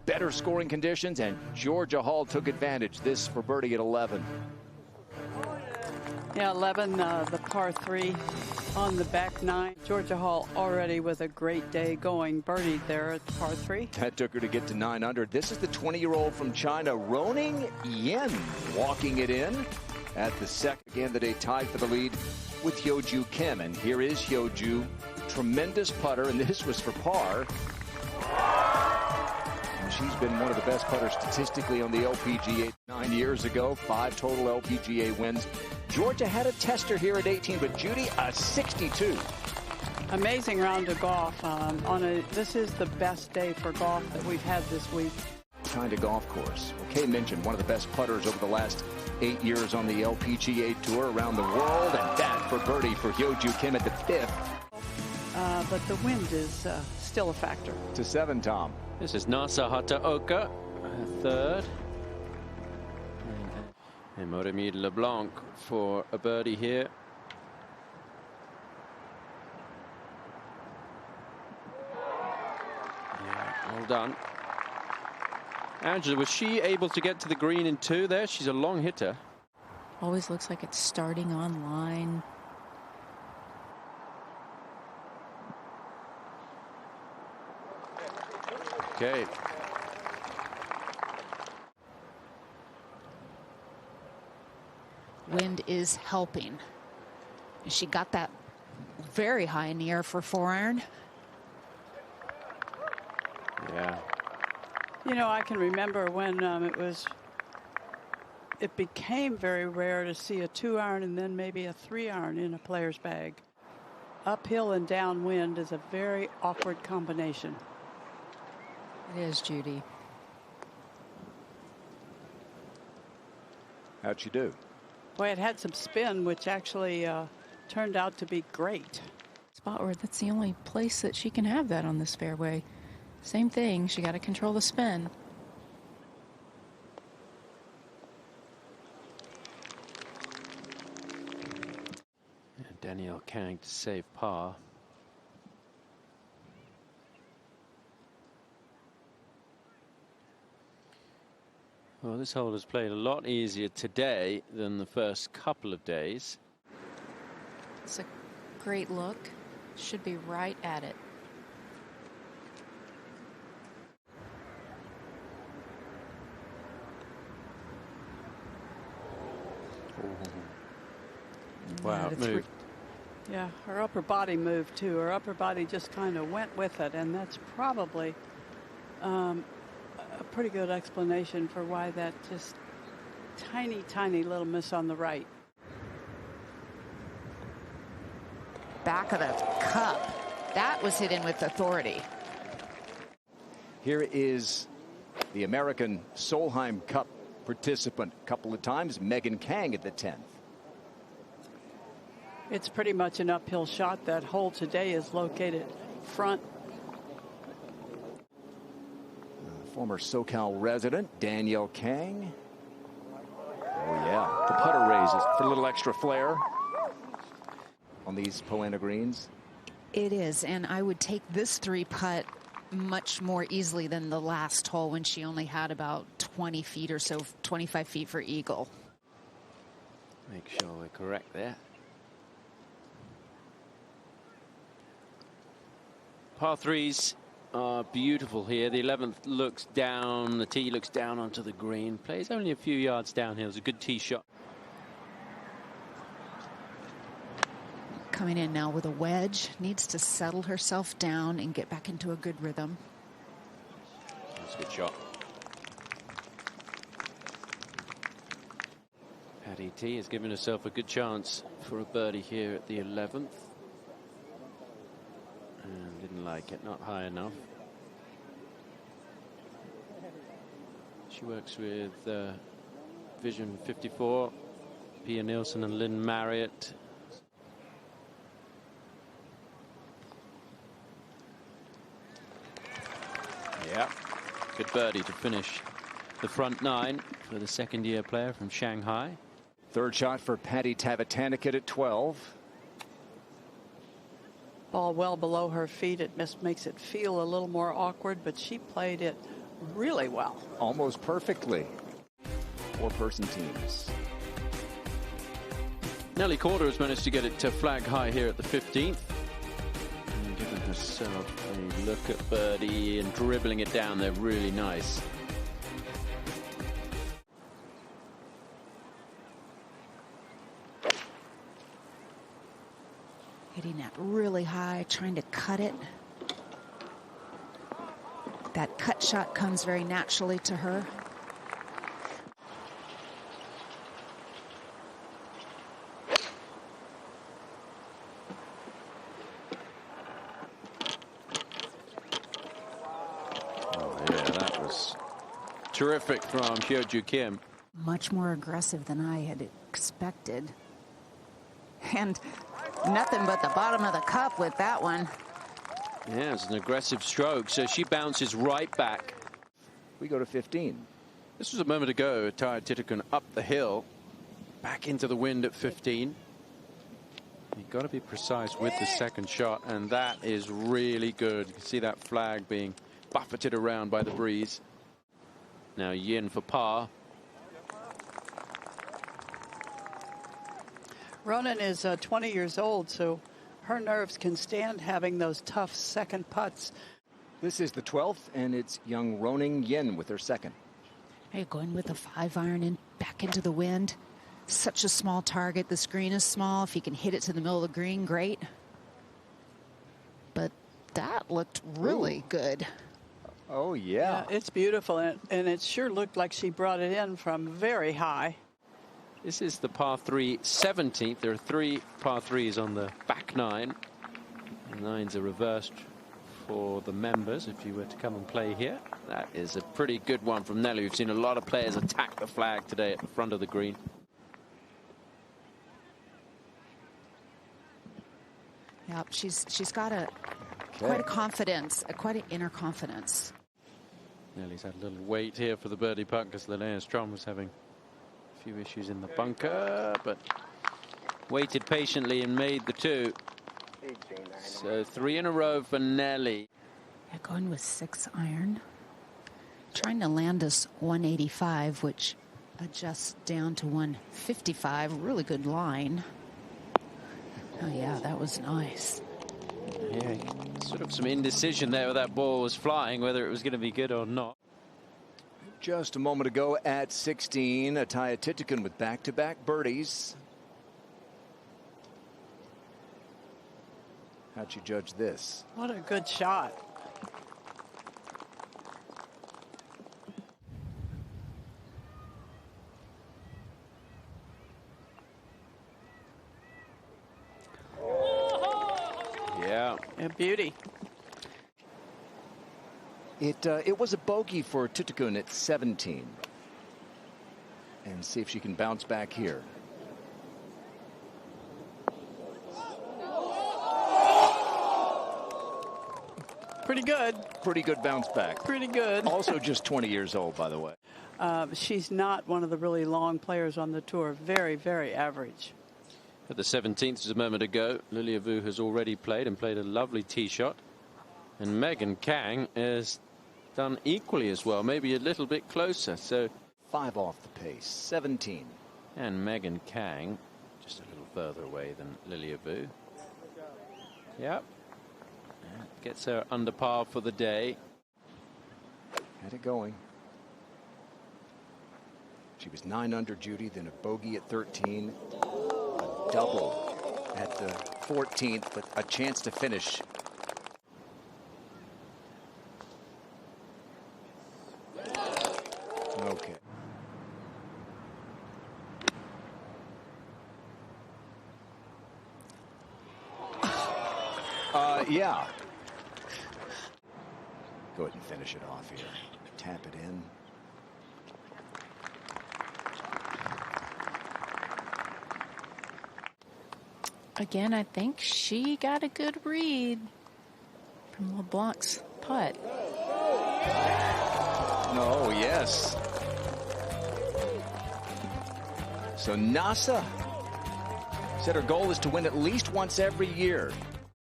better scoring conditions, and Georgia Hall took advantage. This for birdie at 11. Yeah, 11, the par 3 on the back 9. Georgia Hall already with a great day going birdie there at par 3. That took her to get to 9 under. This is the 20-year-old from China, Roning Yen, walking it in at the second. Again, the day tied for the lead with Hyo-Ju Kim. And here is Hyo-Ju, tremendous putter, and this was for par. And she's been one of the best putters statistically on the LPGA 9 years ago. 5 total LPGA wins. Georgia had a tester here at 18, but Judy, a 62. Amazing round of golf. This is the best day for golf that we've had this week. Kind of golf course. Well, Kay mentioned one of the best putters over the last 8 years on the LPGA Tour around the world, and that for birdie for Hyo-Ju Kim at the 5th. But the wind is still a factor. To 7, Tom. This is Nasa Hataoka, 3rd. And Moremi LeBlanc for a birdie here. Yeah, well done. Angela, was she able to get to the green in 2 there? She's a long hitter. Always looks like it's starting on line. Okay. Wind is helping. She got that very high in the air for 4-iron. Yeah. You know, I can remember when it became very rare to see a 2-iron and then maybe a 3-iron in a player's bag. Uphill and downwind is a very awkward combination. It is, Judy. How'd she do? Boy, it had some spin, which actually turned out to be great. Spot where that's the only place that she can have that on this fairway. Same thing, she got to control the spin. Danielle Kang to save par. Well, this hole has played a lot easier today than the first couple of days. It's a great look. Should be right at it. Wow, it moved. Yeah, her upper body moved too. Her upper body just kind of went with it, and that's probably a pretty good explanation for why that just tiny little miss on the right. Back of the cup. That was hit in with authority. Here is the American Solheim Cup participant a couple of times, Megan Kang at the 10th. It's pretty much an uphill shot. That hole today is located front. Former SoCal resident Danielle Kang. Oh yeah, the putter raises for a little extra flair on these Poana greens. It is, and I would take this 3-putt much more easily than the last hole when she only had about 20 feet or so, 25 feet for eagle. Make sure we're correct there. Par 3s are beautiful here. The 11th looks down, the tee looks down onto the green. Plays only a few yards downhill. It's a good tee shot. Coming in now with a wedge, needs to settle herself down and get back into a good rhythm. That's a good shot. Patty T has given herself a good chance for a birdie here at the 11th. And didn't like it, not high enough. She works with Vision 54, Pia Nielsen and Lynn Marriott. Yeah, good birdie to finish the front 9 for the second-year player from Shanghai. Third shot for Patty Tavatanikit at 12. Ball well below her feet. It just makes it feel a little more awkward, but she played it really well. Almost perfectly. Four-person teams. Nelly Corder has managed to get it to flag high here at the 15th. And giving herself a look at birdie and dribbling it down there really nice. Hitting that really high, trying to cut it. That cut shot comes very naturally to her. Terrific from Hyo-Joo Kim. Much more aggressive than I had expected. And nothing but the bottom of the cup with that one. Yeah, it's an aggressive stroke, so she bounces right back. We go to 15. This was a moment ago. Taya Titikun up the hill, back into the wind at 15. You've got to be precise with the second shot, and that is really good. You can see that flag being buffeted around by the breeze. Now Yin for par. Ronan is 20 years old, so her nerves can stand having those tough second putts. This is the 12th, and it's young Ronan Yin with her second. Hey, going with a 5-iron and back into the wind. Such a small target. The screen is small. If you can hit it to the middle of the green, great. But that looked really good. Oh, yeah. It's beautiful, and it sure looked like she brought it in from very high. This is the par 3 17th. There are 3 par 3s on the back 9. The 9s are reversed for the members if you were to come and play here. That is a pretty good one from Nelly. We've seen a lot of players attack the flag today at the front of the green. Yep, she's got quite a confidence, quite an inner confidence. Nelly's had a little wait here for the birdie putt because Linnea Strom was having a few issues in the bunker, but waited patiently and made the 2. So 3 in a row for Nelly. Yeah, going with 6-iron. Trying to land us 185, which adjusts down to 155. Really good line. Oh, yeah, that was nice. Yeah, sort of some indecision there where that ball was flying, whether it was going to be good or not. Just a moment ago at 16, Taya Titikun with back-to-back birdies. How'd you judge this? What a good shot. Yeah. A beauty. It was a bogey for Titikun at 17. And see if she can bounce back here. Pretty good. Pretty good bounce back. Pretty good. Also just 20 years old, by the way. She's not one of the really long players on the tour. Very, very average. At the 17th, just a moment ago, Lilia Vu has already played and played a lovely tee shot. And Megan Kang has done equally as well, maybe a little bit closer. So 5 off the pace, 17. And Megan Kang just a little further away than Lilia Vu. Yep. Gets her under par for the day. Had it going. She was 9 under, Judy, then a bogey at 13. A double at the 14th, but a chance to finish. Okay. Yeah. Go ahead and finish it off here. Tap it in. Again, I think she got a good read from LeBlanc's putt. Oh, yes. So NASA said her goal is to win at least once every year.